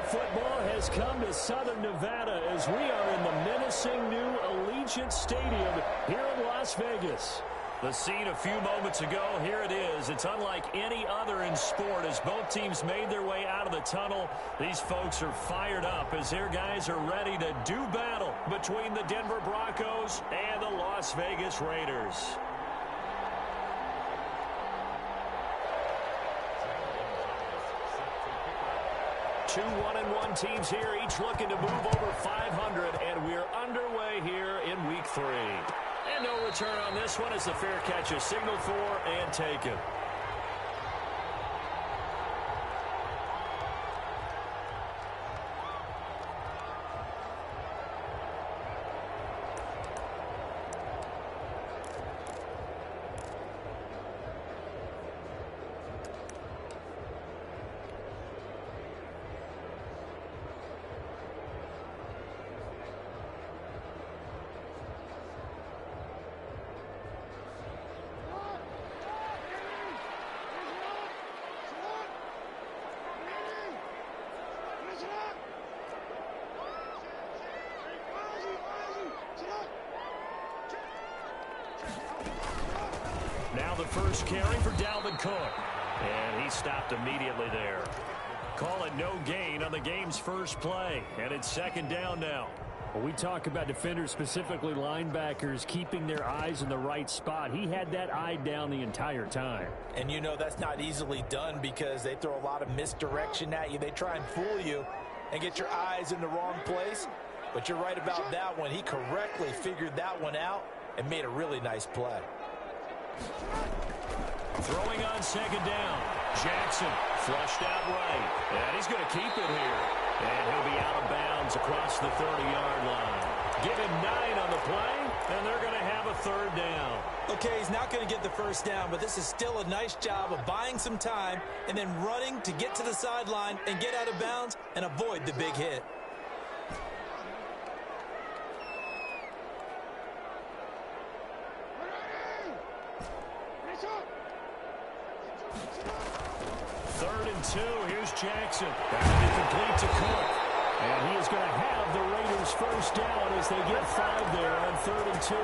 football has come to Southern Nevada as we are in the menacing new Allegiant Stadium here in Las Vegas. The scene a few moments ago, here it is. It's unlike any other in sport as both teams made their way out of the tunnel. These folks are fired up as their guys are ready to do battle between the Denver Broncos and the Las Vegas Raiders. Two 1-1 teams here, each looking to move over 500, and we're underway here in Week 3. And no return on this one as the fair catch is signaled for and taken. Now the first carry for Dalvin Cook. And he stopped immediately there. Call it no gain on the game's first play. And it's second down now. Well, we talk about defenders, specifically linebackers, keeping their eyes in the right spot. He had that eye down the entire time. And you know that's not easily done because they throw a lot of misdirection at you. They try and fool you and get your eyes in the wrong place. But you're right about that one. He correctly figured that one out and made a really nice play. Throwing on second down. Jackson flushed out right. And he's going to keep it here. And he'll be out of bounds across the 30-yard line. Give him 9 on the play, and they're going to have a third down. Okay, he's not going to get the first down, but this is still a nice job of buying some time and then running to get to the sideline and get out of bounds and avoid the big hit. Third and 2. Here's Jackson. That's to be complete to Cook. And he is going to have the Raiders first down as they get 5 there on 3rd and 2.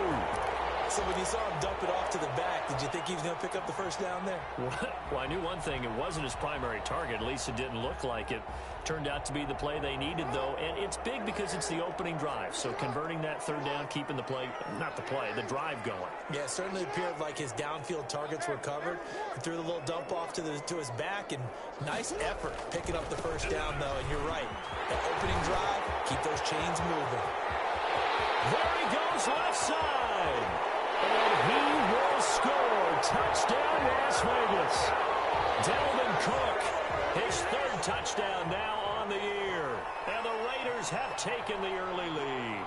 So when you saw him dump it off to the back, did you think he was going to pick up the first down there? Well, I knew one thing. It wasn't his primary target. At least it didn't look like it. Turned out to be the play they needed, though. And it's big because it's the opening drive. So converting that third down, keeping the play, not the play, the drive going. Yeah, it certainly appeared like his downfield targets were covered. He threw the little dump off to his back, and nice effort picking up the first down, though. And you're right. That opening drive, keep those chains moving. There he goes, left side. And he will score. Touchdown, Las Vegas. Dalvin Cook, his 3rd touchdown now on the year. And the Raiders have taken the early lead.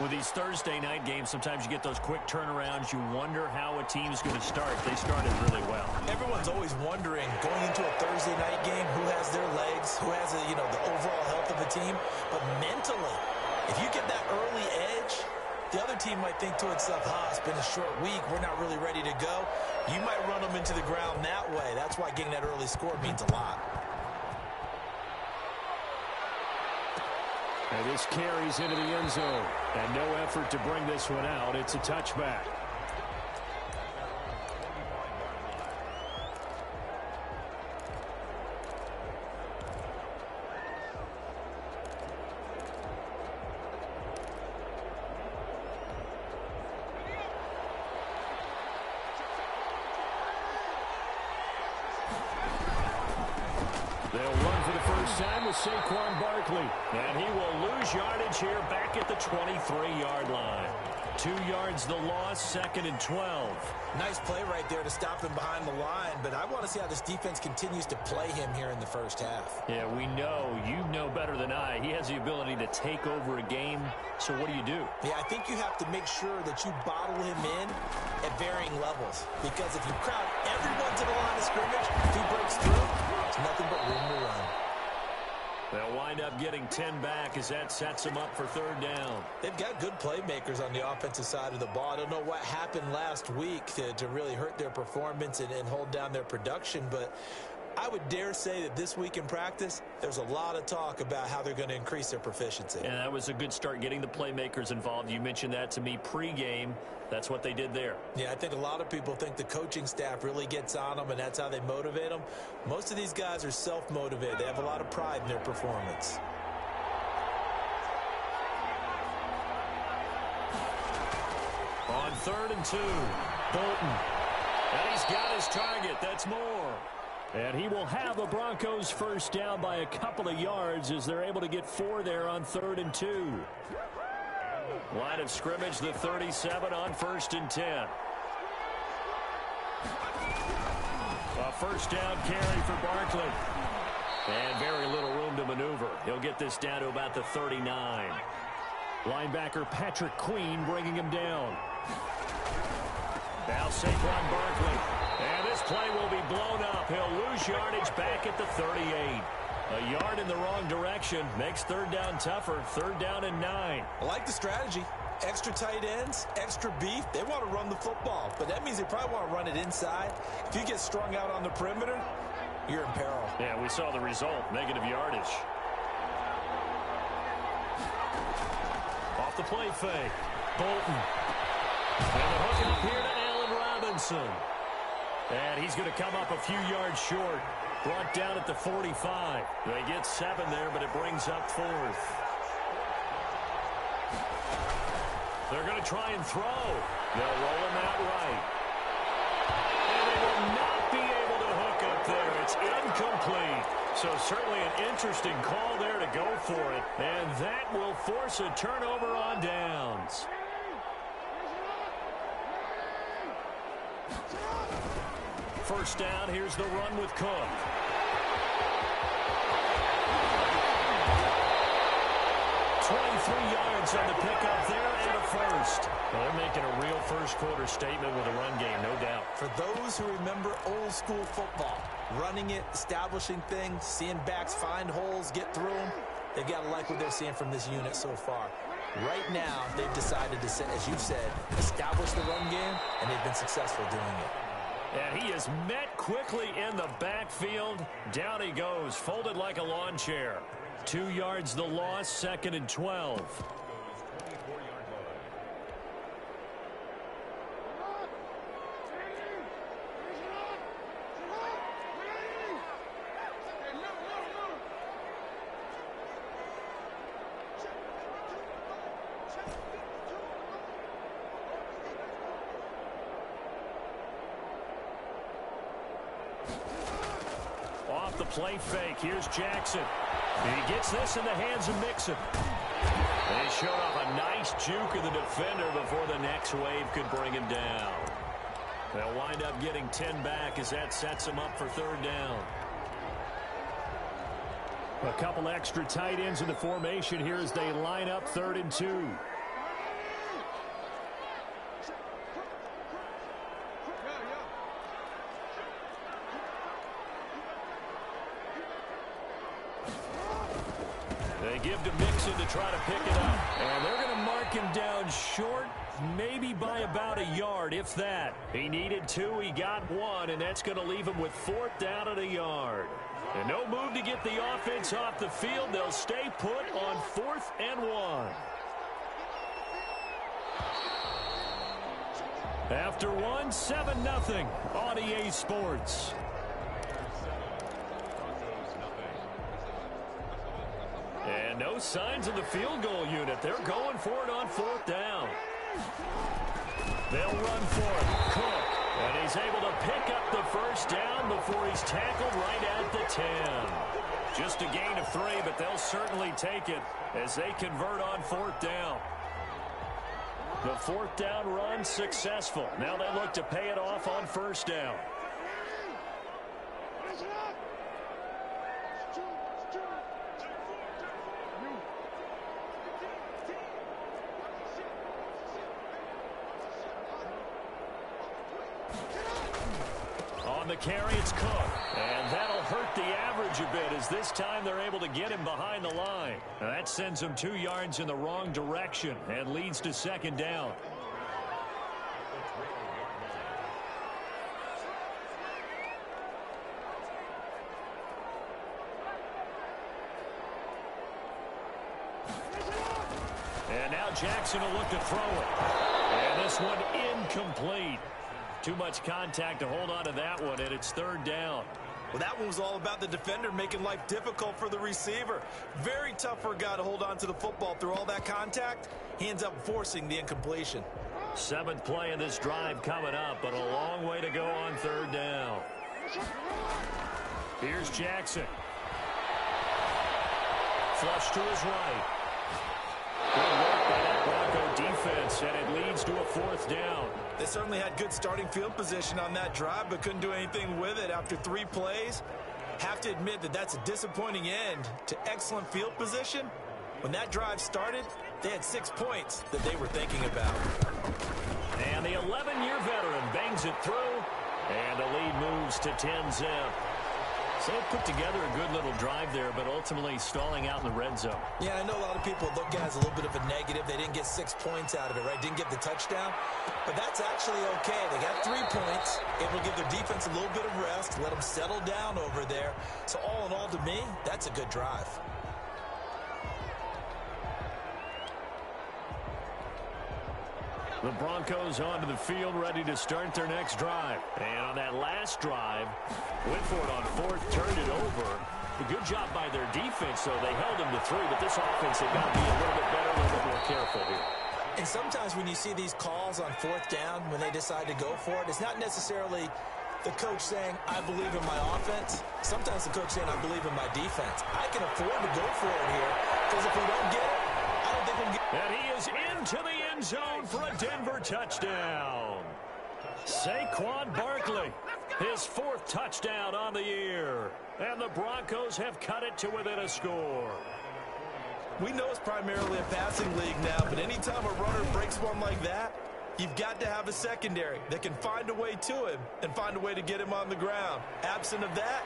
With these Thursday night games, sometimes you get those quick turnarounds. You wonder how a team's going to start. They started really well. Everyone's always wondering, going into a Thursday night game, who has their legs, who has the overall health of the team. But mentally, if you get that early edge, the other team might think to itself, it's been a short week. We're not really ready to go. You might run them into the ground that way. That's why getting that early score means a lot. And this carries into the end zone. And no effort to bring this one out. It's a touchback. They'll run for the first time with Saquon Barkley. And he will lose yardage here back at the 23-yard line. 2 yards the loss, 2nd and 12. Nice play right there to stop him behind the line, but I want to see how this defense continues to play him here in the first half. Yeah, we know. You know better than I. He has the ability to take over a game, so what do you do? Yeah, I think you have to make sure that you bottle him in at varying levels, because if you crowd everyone to the line of scrimmage, if he breaks through, it's nothing but room to run. They'll wind up getting 10 back as that sets them up for 3rd down. They've got good playmakers on the offensive side of the ball. I don't know what happened last week to really hurt their performance and hold down their production, but I would dare say that this week in practice, there's a lot of talk about how they're going to increase their proficiency. And that was a good start, getting the playmakers involved. You mentioned that to me pregame. That's what they did there. Yeah, I think a lot of people think the coaching staff really gets on them, and that's how they motivate them. Most of these guys are self-motivated. They have a lot of pride in their performance. On 3rd and 2, Bolton. And he's got his target. That's more. And he will have the Broncos first down by a couple of yards as they're able to get 4 there on 3rd and 2. Line of scrimmage, the 37 on 1st and 10. A first down carry for Barkley. And very little room to maneuver. He'll get this down to about the 39. Linebacker Patrick Queen bringing him down. Now Saquon Barkley. And this play will be blown up. He'll lose yardage back at the 38. A yard in the wrong direction makes 3rd down tougher. 3rd down and 9. I like the strategy. Extra tight ends, extra beef. They want to run the football, but that means they probably want to run it inside. If you get strung out on the perimeter, you're in peril. Yeah, we saw the result. Negative yardage. Off the play fake. Bolton. And the hook up here to Allen Robinson. And he's going to come up a few yards short. Brought down at the 45. They get 7 there, but it brings up 4th. They're going to try and throw. They'll roll him out right. And they will not be able to hook up there. It's incomplete. So certainly an interesting call there to go for it. And that will force a turnover on downs. First down, here's the run with Cook. 23 yards on the pickup there and a first. Well, they're making a real first-quarter statement with a run game, no doubt. For those who remember old-school football, running it, establishing things, seeing backs find holes, get through them, they've got to like what they're seeing from this unit so far. Right now, they've decided to, as you've said, establish the run game, and they've been successful doing it. And he is met quickly in the backfield. Down he goes, folded like a lawn chair. 2 yards the loss, 2nd and 12. Off the play fake, here's Jackson. He gets this in the hands of Mixon. They showed off a nice juke of the defender before the next wave could bring him down. They'll wind up getting 10 back as that sets them up for 3rd down. A couple extra tight ends in the formation here as they line up 3rd and 2. They give to Mixon to try to pick it up. And they're going to mark him down short, maybe by about a yard, if that. He needed 2, he got 1, and that's going to leave him with 4th down at a yard. And no move to get the offense off the field. They'll stay put on 4th and 1. After 1, 7-0 on EA Sports. And no signs of the field goal unit. They're going for it on 4th down. They'll run for it. Cook. And he's able to pick up the first down before he's tackled right at the 10. Just a gain of 3, but they'll certainly take it as they convert on 4th down. The 4th down run successful. Now they look to pay it off on 1st down. On the carry, it's Cook. And that'll hurt the average a bit as this time they're able to get him behind the line. Now that sends him 2 yards in the wrong direction and leads to 2nd down. And now Jackson will look to throw it. And this one incomplete. Too much contact to hold on to that one, and it's third down. Well, that one was all about the defender making life difficult for the receiver. Very tough for a guy to hold on to the football through all that contact. He ends up forcing the incompletion. 7th play of this drive coming up, but a long way to go on third down. Here's Jackson. Flush to his right. Good work by that Bronco defense, and it leads to a 4th down. They certainly had good starting field position on that drive, but couldn't do anything with it after 3 plays. Have to admit that that's a disappointing end to excellent field position. When that drive started, they had 6 points that they were thinking about. And the 11-year veteran bangs it through, and the lead moves to 10-zip. So they put together a good little drive there, but ultimately stalling out in the red zone. Yeah, I know a lot of people look at it as a little bit of a negative. They didn't get 6 points out of it, right? Didn't get the touchdown. But that's actually okay. They got 3 points. Able to give their defense a little bit of rest, let them settle down over there. So all in all, to me, that's a good drive. The Broncos onto the field, ready to start their next drive. And on that last drive, went for it on 4th, turned it over. A good job by their defense, though. They held them to 3, but this offense has got to be a little bit better, a little bit more careful here. And sometimes when you see these calls on 4th down, when they decide to go for it, it's not necessarily the coach saying, I believe in my offense. Sometimes the coach saying, I believe in my defense. I can afford to go for it here, because if we don't get it, I don't think we'll get it. And he is into the end zone for a Denver touchdown. Saquon Barkley, his 4th touchdown on the year. And the Broncos have cut it to within a score. We know it's primarily a passing league now, but anytime a runner breaks one like that, you've got to have a secondary that can find a way to him and find a way to get him on the ground. Absent of that,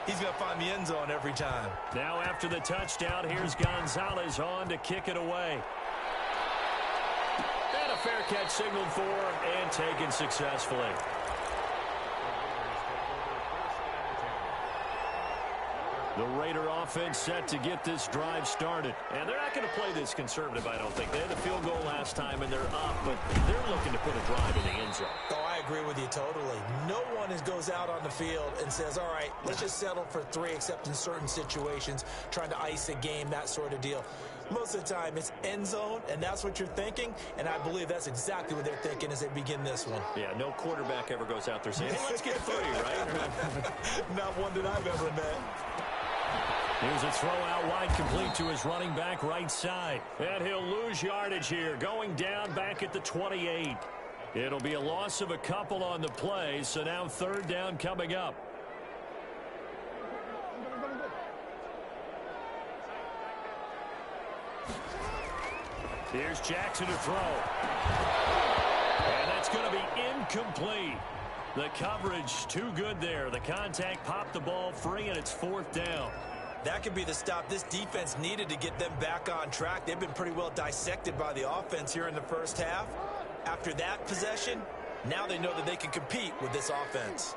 he's going to find the end zone every time. Now after the touchdown, here's Gonzalez on to kick it away. And a fair catch signaled for and taken successfully. The Raider offense set to get this drive started. And they're not going to play this conservative, I don't think. They had the field goal last time, and they're up, but they're looking to put a drive in the end zone. Oh, I agree with you totally. No one goes out on the field and says, all right, let's just settle for 3, except in certain situations, trying to ice a game, that sort of deal. Most of the time, it's end zone, and that's what you're thinking, and I believe that's exactly what they're thinking as they begin this one. Yeah, no quarterback ever goes out there saying, hey, let's get 3, right? Not one that I've ever met. Here's a throw out wide, complete to his running back right side. And he'll lose yardage here, going down back at the 28. It'll be a loss of a couple on the play, so now 3rd down coming up. Here's Jackson to throw. And that's going to be incomplete. The coverage too good there. The contact popped the ball free, and it's 4th down. That could be the stop this defense needed to get them back on track. They've been pretty well dissected by the offense here in the first half. After that possession, now they know that they can compete with this offense.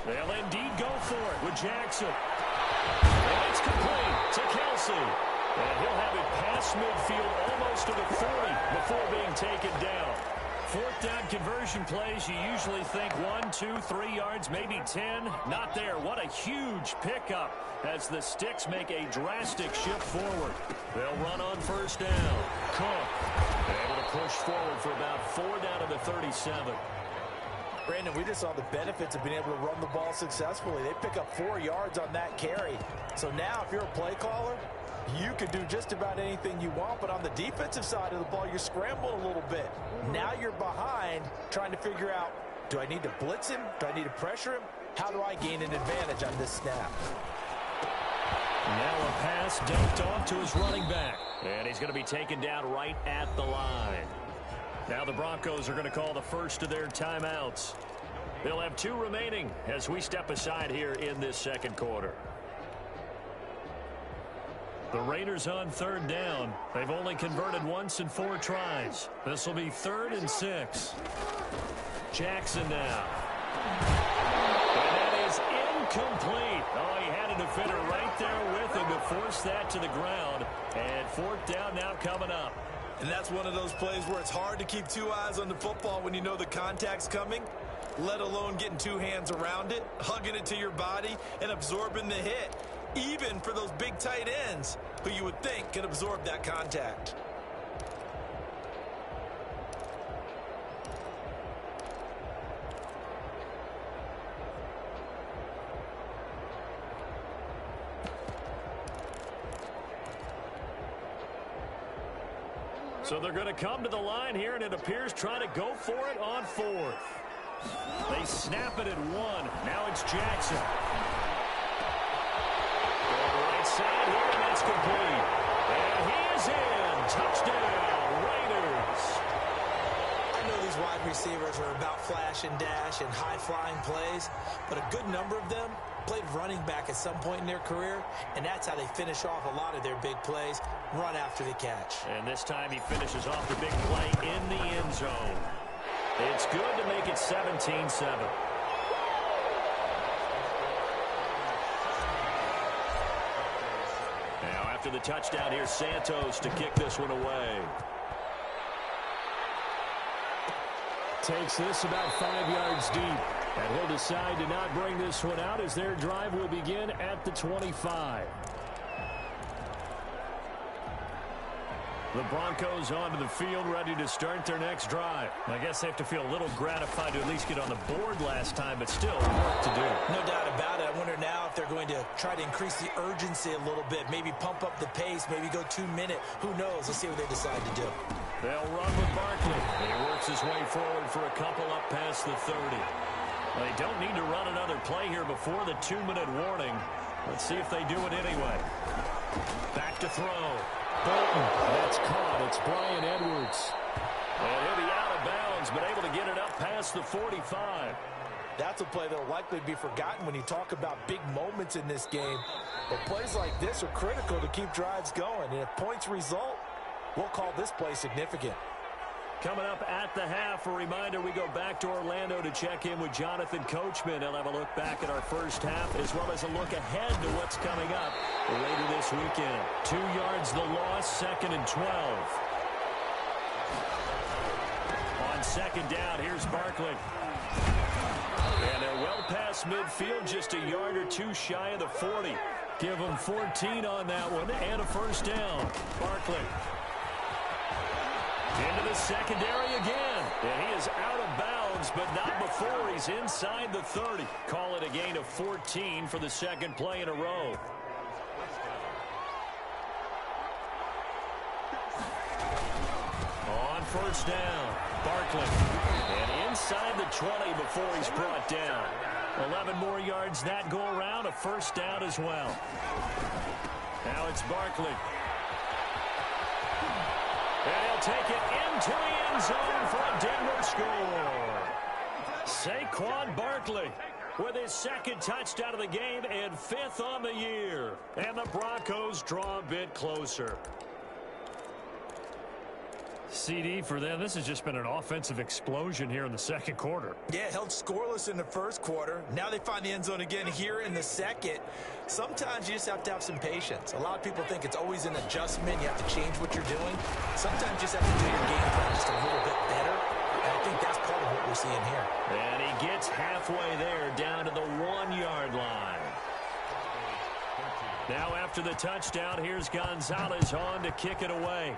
They'll indeed go for it with Jackson. And it's complete to Kelsey. And he'll have it past midfield almost to the 40 before being taken down. 4th down conversion plays, you usually think 1, 2, 3 yards, maybe 10. Not there. What a huge pickup as the Sticks make a drastic shift forward. They'll run on 1st down. Cook able to push forward for about 4 down to the 37. Brandon, we just saw the benefits of being able to run the ball successfully. They pick up 4 yards on that carry. So now if you're a play caller, you can do just about anything you want, but on the defensive side of the ball, you're scrambling a little bit. Now you're behind, trying to figure out, do I need to blitz him? Do I need to pressure him? How do I gain an advantage on this snap? Now a pass dumped off to his running back. And he's going to be taken down right at the line. Now the Broncos are going to call the first of their timeouts. They'll have 2 remaining as we step aside here in this second quarter. The Raiders on 3rd down. They've only converted once in 4 tries. This will be 3rd and 6. Jackson now. And that is Incomplete. Oh, he had a defender right there with him to force that to the ground. And fourth down now coming up. And that's one of those plays where it's hard to keep two eyes on the football when you know the contact's coming, let alone getting two hands around it, hugging it to your body, and absorbing the hit, even for those big tight ends who you would think could absorb that contact. So they're going to come to the line here, and it appears trying to go for it on fourth. They snap it at one. Now it's Jackson. Right side here, and that's complete. And he is in. Touchdown, Raiders. I know these wide receivers are about flash and dash and high-flying plays, but a good number of them played running back at some point in their career, and that's how they finish off a lot of their big plays, run after the catch. And this time he finishes off the big play in the end zone. It's good to make it 17-7. Now after the touchdown, here's Santos to kick this one away. Takes this about 5 yards deep. And he'll decide to not bring this one out as their drive will begin at the 25. The Broncos onto the field, ready to start their next drive. I guess they have to feel a little gratified to at least get on the board last time, but still work to do. No doubt about it. I wonder now if they're going to try to increase the urgency a little bit, maybe pump up the pace, maybe go 2 minute. Who knows? Let's see what they decide to do. They'll run with Barkley. He works his way forward for a couple up past the 30. Well, they don't need to run another play here before the 2-minute warning. Let's see if they do it anyway. Back to throw. Bolton. That's caught. It's Bryan Edwards. And he'll be out of bounds, but able to get it up past the 45. That's a play that will likely be forgotten when you talk about big moments in this game. But plays like this are critical to keep drives going. And if points result, we'll call this play significant. Coming up at the half, a reminder, we go back to Orlando to check in with Jonathan Coachman. He'll have a look back at our first half as well as a look ahead to what's coming up later this weekend. 2 yards the loss, 2nd and 12. On second down, here's Barkley. And they're well past midfield, just a yard or two shy of the 40. Give them 14 on that one and a first down. Barkley. Into the secondary again. And he is out of bounds, but not before he's inside the 30. Call it a gain of 14 for the second play in a row. On first down, Barkley. And inside the 20 before he's brought down. 11 more yards that go around, a first down as well. Now it's Barkley. And he'll take it into the end zone for a Denver score. Saquon Barkley with his second touchdown of the game and 5th on the year. And the Broncos draw a bit closer. CD for them, this has just been an offensive explosion here in the second quarter. Yeah, held scoreless in the first quarter. Now they find the end zone again here in the second. Sometimes you just have to have some patience. A lot of people think it's always an adjustment. You have to change what you're doing. Sometimes you just have to do your game plan just a little bit better. And I think that's part of what we're seeing here. And he gets halfway there, down to the 1-yard line. Now after the touchdown, here's Gonzalez on to kick it away.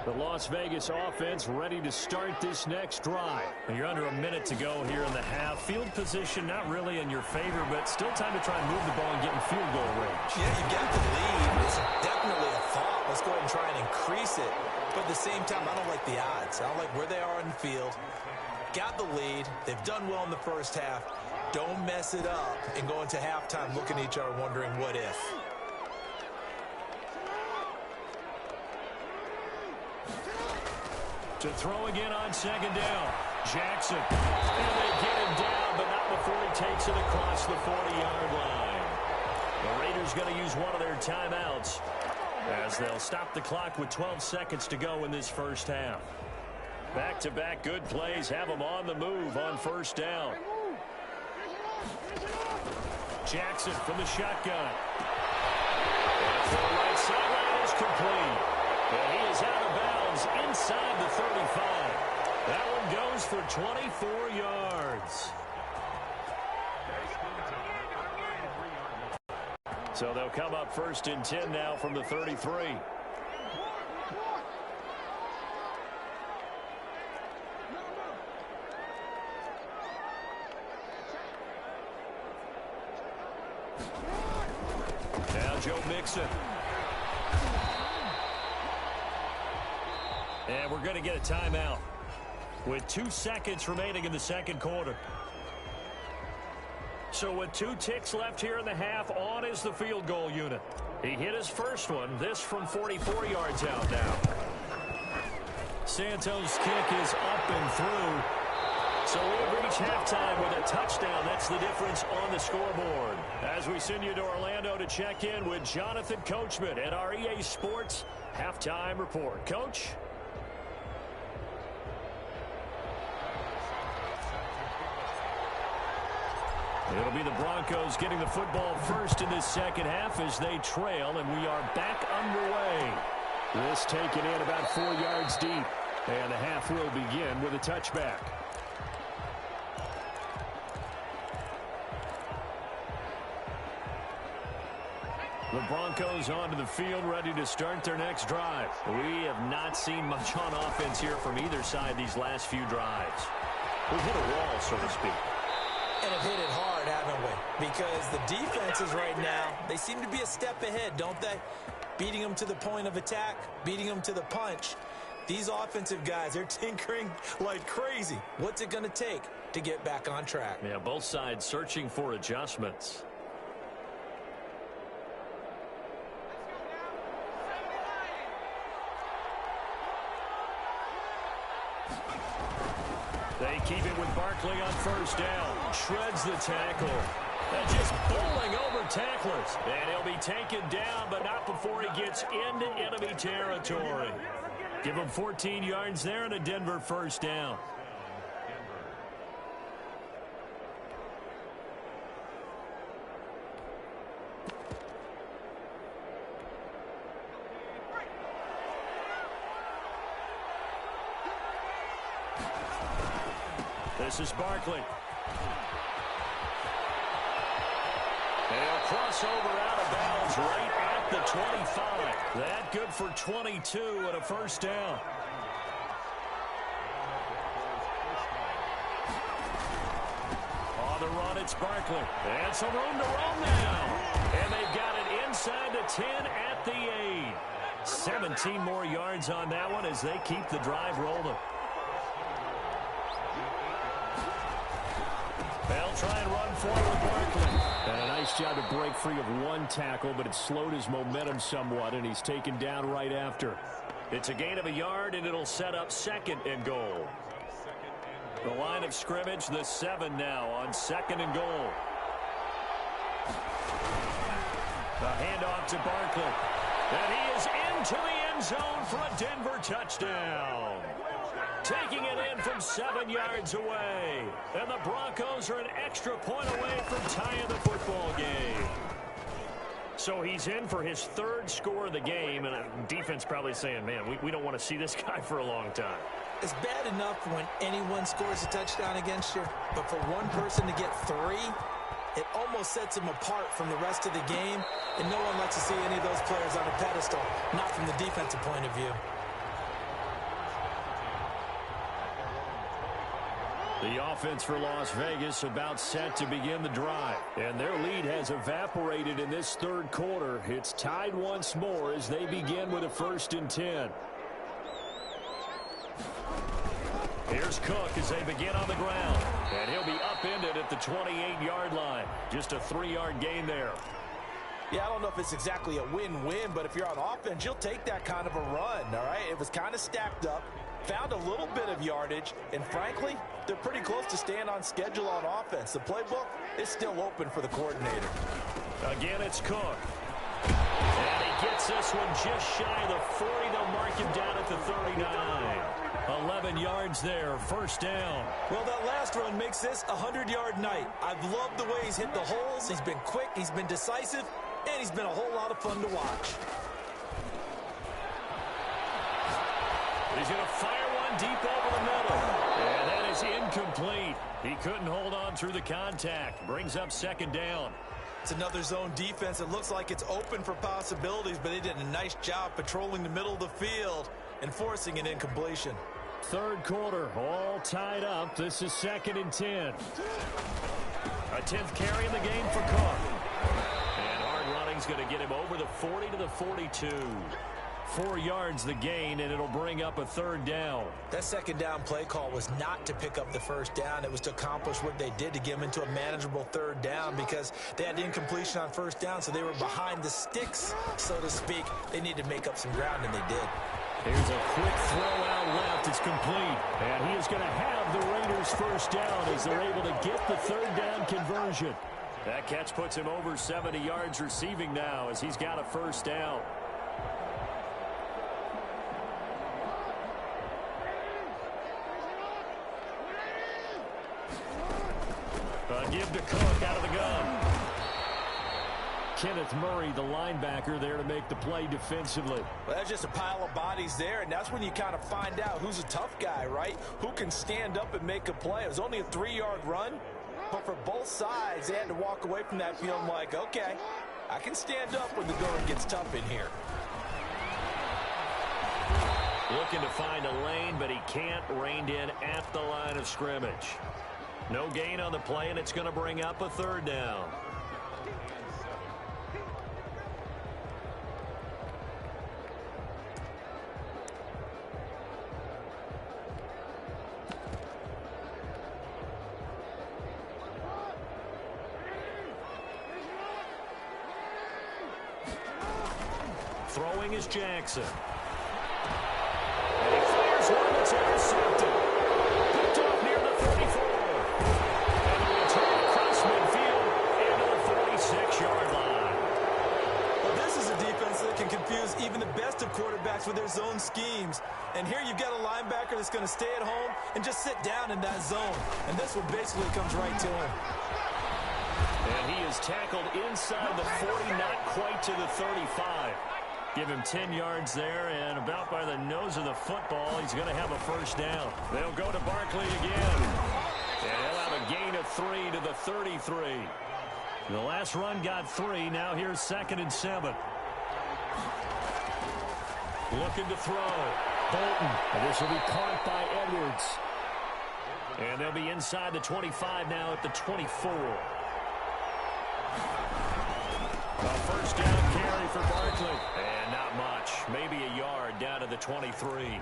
The Las Vegas offense ready to start this next drive. You're under a minute to go here in the half. Field position not really in your favor, but still time to try and move the ball and get in field goal range. Yeah, you got the lead. It's definitely a thought. Let's go ahead and try and increase it. But at the same time, I don't like the odds. I don't like where they are in the field. Got the lead. They've done well in the first half. Don't mess it up and go into halftime looking at each other wondering what if. To throw again on second down. Jackson. And they get him down, but not before he takes it across the 40-yard line. The Raiders going to use one of their timeouts as they'll stop the clock with 12 seconds to go in this first half. Back-to-back good plays have them on the move on first down. Jackson from the shotgun. And for the right sideline is complete. And he is out of bounds inside the 35. That one goes for 24 yards. So they'll come up first and 10 now from the 33. Now Joe Mixon. And we're going to get a timeout with 2 seconds remaining in the second quarter. So with 2 ticks left here in the half, on is the field goal unit. He hit his first one, this from 44 yards out now. Santos' kick is up and through. So we'll reach halftime with a touchdown. That's the difference on the scoreboard. As we send you to Orlando to check in with Jonathan Coachman at our EA Sports Halftime Report. Coach? It'll be the Broncos getting the football first in this second half as they trail, and we are back underway. This taken in about 4 yards deep, and the half will begin with a touchback. The Broncos onto the field, ready to start their next drive. We have not seen much on offense here from either side these last few drives. We've hit a wall, so to speak. And have hit it hard, haven't we? Because the defenses right now, they seem to be a step ahead, don't they? Beating them to the point of attack, beating them to the punch. These offensive guys, they're tinkering like crazy. What's it going to take to get back on track? Yeah, both sides searching for adjustments. They keep it with Barkley on first down. Shreds the tackle. Just bowling over tacklers. And he'll be taken down, but not before he gets into enemy territory. Give him 14 yards there and a Denver first down. This is Barkley. And he'll cross over out of bounds right at the 25. That good for 22 and a first down. On the run, it's Barkley. And some room to run now. And they've got it inside the 10 at the 8. 17 more yards on that one as they keep the drive rolling. They'll try and run forward Barkley. And a nice job to break free of one tackle, but it slowed his momentum somewhat, and he's taken down right after. It's a gain of a yard, and it'll set up second and goal. The line of scrimmage, the 7 now on second and goal. The handoff to Barkley. And he is into the end zone for a Denver touchdown. Taking it in from 7 yards away. And the Broncos are an extra point away from tying the football game. So he's in for his 3rd score of the game. And defense probably saying, man, we don't want to see this guy for a long time. It's bad enough when anyone scores a touchdown against you. But for one person to get 3, it almost sets him apart from the rest of the game. And no one likes to see any of those players on a pedestal, not from the defensive point of view. The offense for Las Vegas about set to begin the drive. And their lead has evaporated in this 3rd quarter. It's tied once more as they begin with a 1st and 10. Here's Cook as they begin on the ground. And he'll be upended at the 28-yard line. Just a 3-yard gain there. Yeah, I don't know if it's exactly a win-win, but if you're on offense, you'll take that kind of a run, all right? It was kind of stacked up. found a little bit of yardage, and frankly, they're pretty close to staying on schedule on offense. The playbook is still open for the coordinator. Again, it's Cook. And he gets this one just shy of the 40. They'll mark him down at the 39. 11 yards there, first down. Well, that last run makes this a 100-yard night. I've loved the way he's hit the holes. He's been quick, he's been decisive, and he's been a whole lot of fun to watch. He's going to fire one deep over the middle. And that is incomplete. He couldn't hold on through the contact. Brings up second down. It's another zone defense. It looks like it's open for possibilities, but they did a nice job patrolling the middle of the field and forcing an incompletion. Third quarter, all tied up. This is 2nd and 10. A 10th carry in the game for Cook. And hard running's going to get him over the 40 to the 42. 4 yards the gain, and it'll bring up a third down. That second down play call was not to pick up the first down. It was to accomplish what they did to get them into a manageable third down because they had incompletion on first down, so they were behind the sticks, so to speak. They needed to make up some ground, and they did. Here's a quick throw out left. It's complete. And he is going to have the Raiders first down as they're able to get the third down conversion. That catch puts him over 70 yards receiving now as he's got a first down. Give to Cook out of the gun. Kenneth Murray, the linebacker, there to make the play defensively. Well, that's just a pile of bodies there, and that's when you kind of find out who's a tough guy, right? Who can stand up and make a play. It was only a 3-yard run, but for both sides, they had to walk away from that feeling like, okay, I can stand up when the going gets tough in here. Looking to find a lane, but he can't. Reined in at the line of scrimmage. No gain on the play, and it's going to bring up a third down. Throwing is Jackson. And he fires one that's intercepted. Picked off near the 34. And the return across midfield into the 46-yard line. Well, this is a defense that can confuse even the best of quarterbacks with their zone schemes. And here you've got a linebacker that's going to stay at home and just sit down in that zone. And this one basically comes right to him. And he is tackled inside the 40, not quite to the 35. Give him 10 yards there, and about by the nose of the football, he's going to have a first down. They'll go to Barkley again. And he'll have a gain of 3 to the 33. The last run got 3. Now here's 2nd and 7. Looking to throw. Bolton. And this will be caught by Edwards. And they'll be inside the 25 now at the 24. A first down carry for Barkley. And not much. Maybe a yard down to the 23.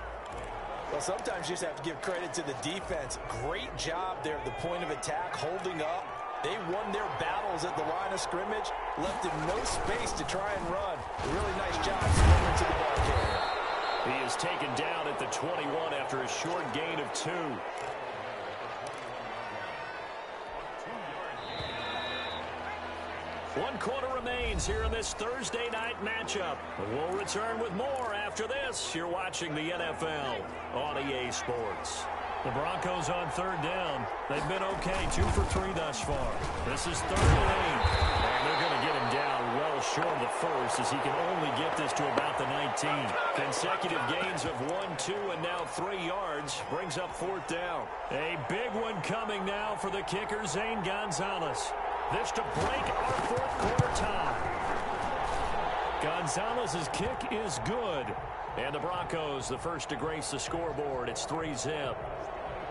Well, sometimes you just have to give credit to the defense. Great job there at the point of attack, holding up. They won their battles at the line of scrimmage, left him no space to try and run. A really nice job scoring to the ball carrier. He is taken down at the 21 after a short gain of 2. One quarter remains here in this Thursday night matchup. We'll return with more after this. You're watching the NFL on EA Sports. The Broncos on third down. They've been okay, 2 for 3 thus far. This is 3rd and 8. And they're going to get him down well short of the first as he can only get this to about the 19. Consecutive gains of 1, 2, and now 3 yards brings up 4th down. A big one coming now for the kicker, Zane Gonzalez. This to break our 4th quarter tie. Gonzalez's kick is good. And the Broncos, the first to grace the scoreboard. It's 3-zip.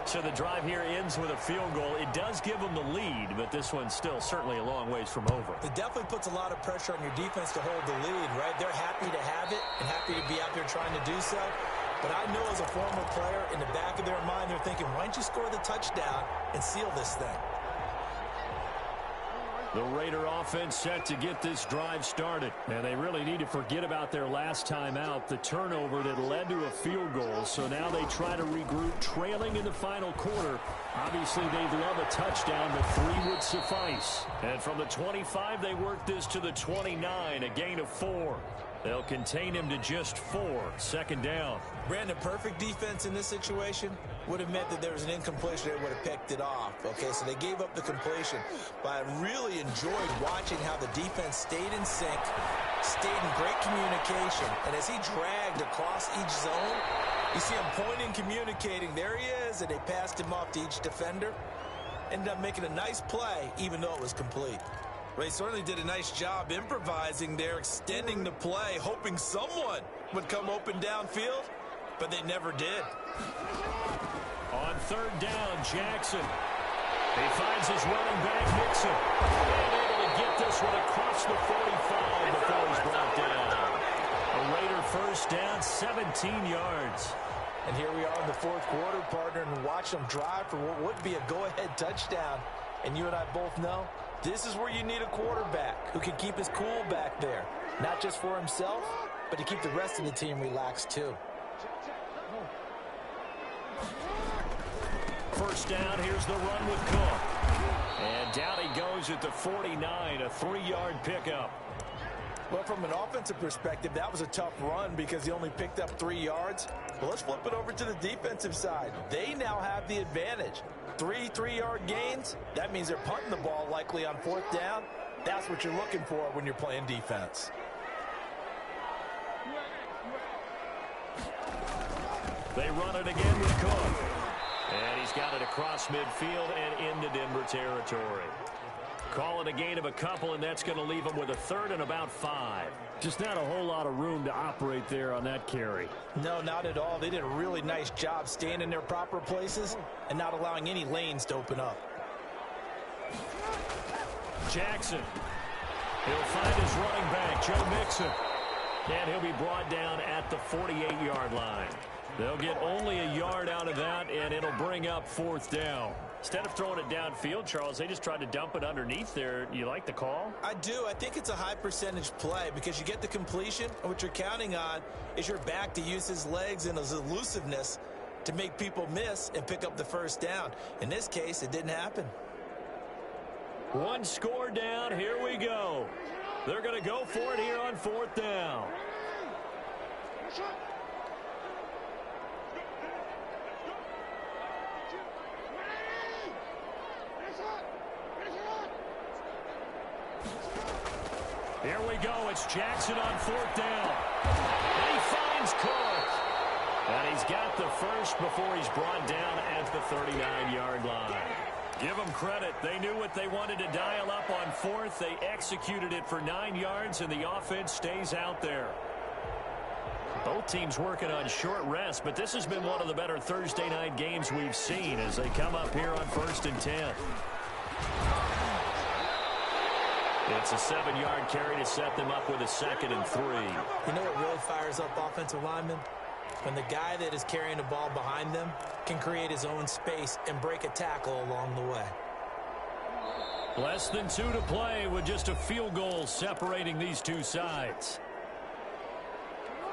So the drive here ends with a field goal. It does give them the lead, but this one's still certainly a long ways from over. It definitely puts a lot of pressure on your defense to hold the lead, right? They're happy to have it and happy to be out there trying to do so. But I know as a former player, in the back of their mind, they're thinking, why don't you score the touchdown and seal this thing? The Raider offense set to get this drive started. And they really need to forget about their last time out, the turnover that led to a field goal. So now they try to regroup, trailing in the final quarter. Obviously, they'd love a touchdown, but 3 would suffice. And from the 25, they work this to the 29, a gain of 4. They'll contain him to just 4, second down. Brandon, perfect defense in this situation would have meant that there was an incompletion. They would have picked it off. Okay, so they gave up the completion. But I really enjoyed watching how the defense stayed in sync, stayed in great communication. And as he dragged across each zone, you see him pointing, communicating. There he is, and they passed him off to each defender. Ended up making a nice play, even though it was complete. They certainly did a nice job improvising there, extending the play, hoping someone would come open downfield, but they never did. On third down, Jackson. He finds his running back, Mixon. And able to get this one across the 45 before he's brought down. A Raider first down, 17 yards. And here we are in the fourth quarter, partner, and watch them drive for what would be a go-ahead touchdown. And you and I both know this is where you need a quarterback who can keep his cool back there. Not just for himself, but to keep the rest of the team relaxed too. First down, here's the run with Cook. And down he goes at the 49, a 3-yard pickup. Well, from an offensive perspective, that was a tough run because he only picked up 3 yards. Well, let's flip it over to the defensive side. They now have the advantage. 3 3-yard gains, that means they're punting the ball likely on fourth down. That's what you're looking for when you're playing defense. They run it again with Cook. And he's got it across midfield and into Denver territory. Call it a gain of a couple, and that's going to leave him with a third and about 5. Just not a whole lot of room to operate there on that carry. No, not at all. They did a really nice job staying in their proper places and not allowing any lanes to open up. Jackson. He'll find his running back, Joe Mixon. And he'll be brought down at the 48-yard line. They'll get only a yard out of that, and it'll bring up fourth down. Instead of throwing it downfield, Charles, they just tried to dump it underneath there. You like the call? I do. I think it's a high percentage play because you get the completion, and what you're counting on is your back to use his legs and his elusiveness to make people miss and pick up the first down. In this case, it didn't happen. One score down. Here we go. They're going to go for it here on fourth down. Here we go. It's Jackson on fourth down. And he finds Cook. And he's got the first before he's brought down at the 39-yard line. Give them credit. They knew what they wanted to dial up on fourth. They executed it for 9 yards, and the offense stays out there. Both teams working on short rest, but this has been one of the better Thursday night games we've seen as they come up here on 1st and 10. It's a 7-yard carry to set them up with a 2nd and 3. You know what really fires up offensive linemen? When the guy that is carrying the ball behind them can create his own space and break a tackle along the way. Less than 2 to play with just a field goal separating these two sides.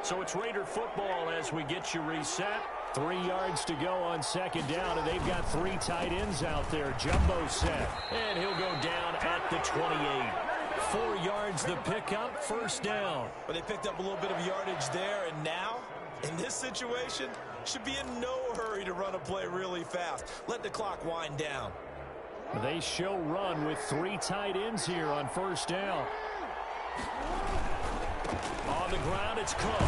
So it's Raider football as we get you reset. 3 yards to go on second down, and they've got 3 tight ends out there. Jumbo set, and he'll go down at the 28. 4 yards the pickup, first down. But they picked up a little bit of yardage there, and now, in this situation, should be in no hurry to run a play really fast. Let the clock wind down. They show run with 3 tight ends here on first down. On the ground, it's Cook.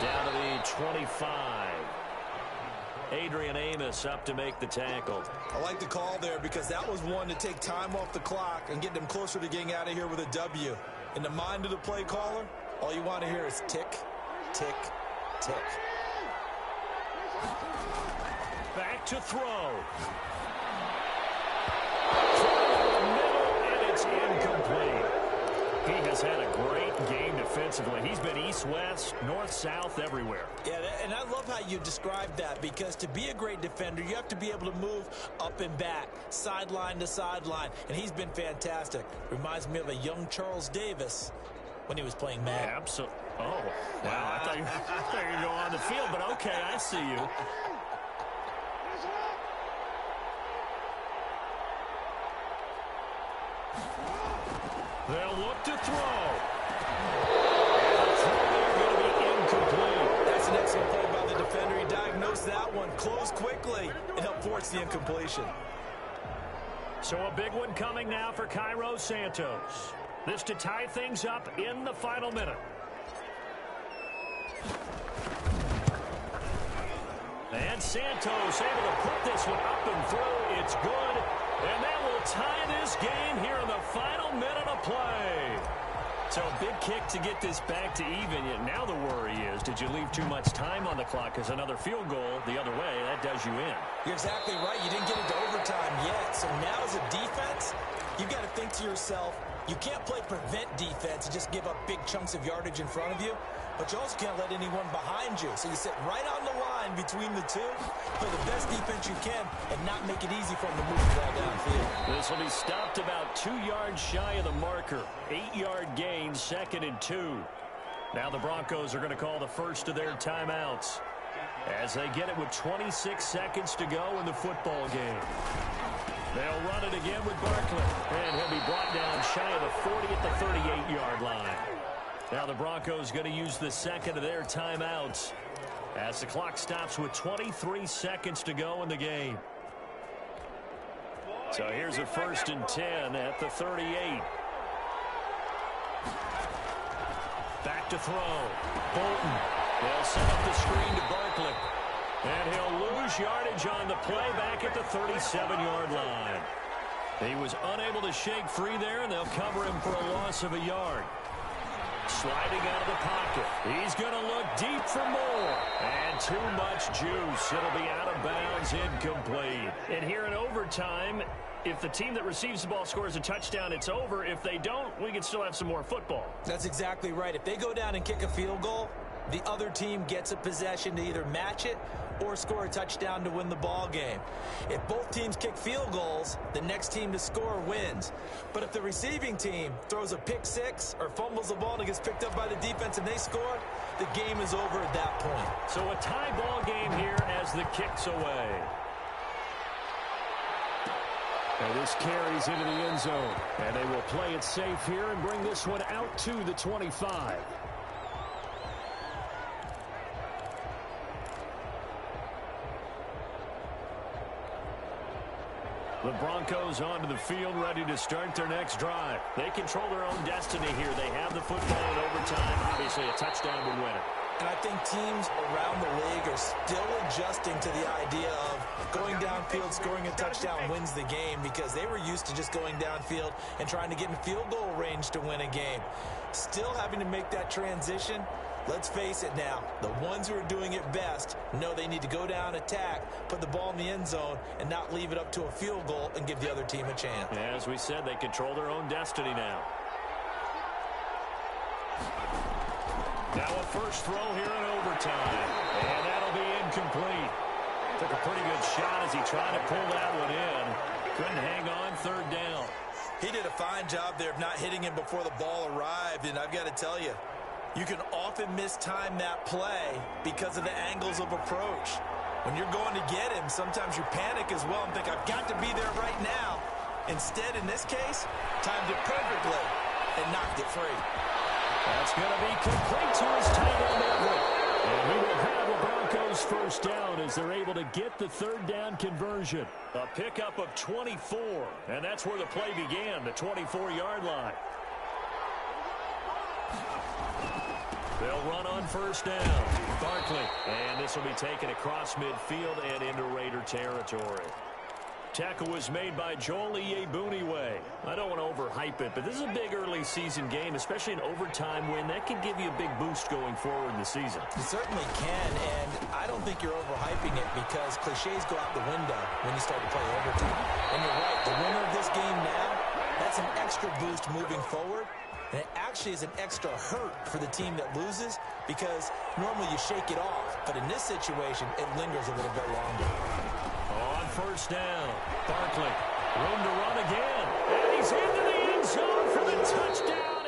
Down to the 25. Adrian Amos up to make the tackle. I like the call there because that was one to take time off the clock and get them closer to getting out of here with a W. In the mind of the play caller, all you want to hear is tick, tick, tick. Back to throw. Throw in the middle, and it's incomplete. He has had a great game defensively. He's been east-west, north-south, everywhere. Yeah, and I love how you described that, because to be a great defender, you have to be able to move up and back, sideline to sideline, and he's been fantastic. Reminds me of a young Charles Davis when he was playing Madden. Yeah, absolutely. Oh, wow. I thought you were going to go on the field, but okay, I see you. They'll look to throw. And the throw there going to be incomplete. That's an excellent play by the defender. He diagnosed that one, closed quickly, and helped force the incompletion. So a big one coming now for Cairo Santos. This to tie things up in the final minute. And Santos able to put this one up and through. It's good. And that will tie this game here in the final minute of play. So a big kick to get this back to even. Yet now the worry is, did you leave too much time on the clock? Because another field goal the other way, that does you in. You're exactly right. You didn't get into overtime yet. So now as a defense, you've got to think to yourself, you can't play prevent defense and just give up big chunks of yardage in front of you. But you also can't let anyone behind you. So you sit right on the line between the two, play the best defense you can, and not make it easy for them to move the ball downfield. This will be stopped about 2 yards shy of the marker. 8-yard gain, 2nd and 2. Now the Broncos are going to call the first of their timeouts as they get it with 26 seconds to go in the football game. They'll run it again with Barkley, and he'll be brought down shy of the 40 at the 38-yard line. Now the Broncos going to use the second of their timeouts as the clock stops with 23 seconds to go in the game. So here's a 1st and 10 at the 38. Back to throw. Bolton. They'll set up the screen to Barkley. And he'll lose yardage on the play back at the 37-yard line. He was unable to shake free there, and they'll cover him for a loss of a yard. Sliding out of the pocket. He's going to look deep for more. And too much juice. It'll be out of bounds, incomplete. And here in overtime, if the team that receives the ball scores a touchdown, it's over. If they don't, we can still have some more football. That's exactly right. If they go down and kick a field goal, the other team gets a possession to either match it or score a touchdown to win the ball game. If both teams kick field goals, the next team to score wins. But if the receiving team throws a pick six or fumbles the ball and it gets picked up by the defense and they score, the game is over at that point. So a tie ball game here as the kick's away. And this carries into the end zone. And they will play it safe here and bring this one out to the 25. The Broncos onto the field, ready to start their next drive. They control their own destiny here. They have the football in overtime. Obviously, a touchdown would win it. And I think teams around the league are still adjusting to the idea of going downfield, scoring a touchdown wins the game, because they were used to just going downfield and trying to get in field goal range to win a game. Still having to make that transition. Let's face it now, the ones who are doing it best know they need to go down, attack, put the ball in the end zone, and not leave it up to a field goal and give the other team a chance. As we said, they control their own destiny now. Now a first throw here in overtime, and that'll be incomplete. Took a pretty good shot as he tried to pull that one in. Couldn't hang on, 3rd down. He did a fine job there of not hitting him before the ball arrived, and I've got to tell you, you can often mistime that play because of the angles of approach. When you're going to get him, sometimes you panic as well and think, I've got to be there right now. Instead, in this case, timed it perfectly and knocked it free. That's going to be complete to his tight end, Everett. And we will have the Broncos first down as they're able to get the 3rd down conversion. A pickup of 24, and that's where the play began, the 24-yard line. They'll run on first down. Barkley. And this will be taken across midfield and into Raider territory. Tackle was made by Joel Iyiegbuniwe. I don't want to overhype it, but this is a big early season game, especially an overtime win. That could give you a big boost going forward in the season. It certainly can, and I don't think you're overhyping it because cliches go out the window when you start to play overtime. And you're right, the winner of this game now, that's an extra boost moving forward. And it actually is an extra hurt for the team that loses because normally you shake it off. But in this situation, it lingers a little bit longer. On first down, Barkley, room to run again. And he's into the end zone for the touchdown.